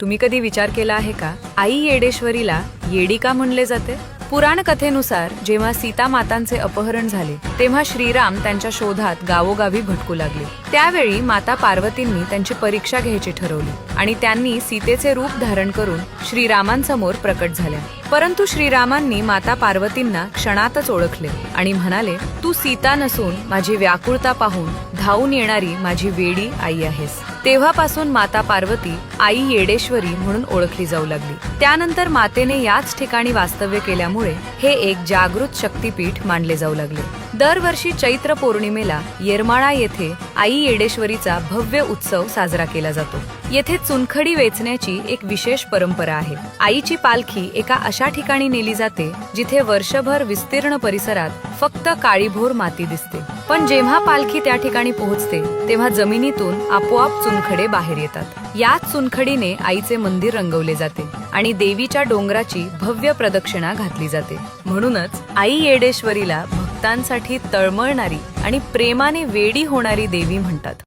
तुम्ही कधी विचार केला आहे का, आई येडेश्वरीला येडी का म्हणले जाते? पुराण कथेनुसार जेव्हा सीता मातांचे अपहरण झाले तेव्हा श्रीराम त्यांच्या शोधात गावोगावी भटकू लागले. त्यावेळी माता पार्वतींनी त्यांची परीक्षा घ्यायची ठरवली आणि त्यांनी सीतेचे रूप धारण करून श्रीरामांसमोर प्रकट झाल्या. परंतु श्रीरामांनी माता पार्वतींना क्षणातच ओळखले आणि म्हणाले, तू सीता नसून माझी व्याकुळता पाहून धावून येणारी माझी वेडी आई आहेस. तेव्हापासून माता पार्वती आई येडेश्वरी म्हणून ओळखली जाऊ लागली. त्यानंतर मातेने याच ठिकाणी वास्तव्य केल्यामुळे हे एक जागृत शक्तीपीठ मानले जाऊ लागले. दरवर्षी चैत्र पौर्णिमेला येरमाळा येथे आई येडेश्वरीचा भव्य उत्सव साजरा केला जातो. येथे चुनखडी वेचण्याची एक विशेष परंपरा आहे. आईची पालखी एका अशा ठिकाणी नेली जाते जिथे वर्षभर विस्तीर्ण परिसरात फक्त काळीभोर माती दिसते. पण जेव्हा पालखी त्या ठिकाणी पोहोचते तेव्हा जमिनीतून आपोआप चुनखडे बाहेर येतात. याच चुनखडीने आईचे मंदिर रंगवले जाते आणि देवीच्या डोंगराची भव्य प्रदक्षिणा घातली जाते. म्हणूनच आई येडेश्वरीला भक्तांसाठी तळमळणारी आणि प्रेमाने वेडी होणारी देवी म्हणतात.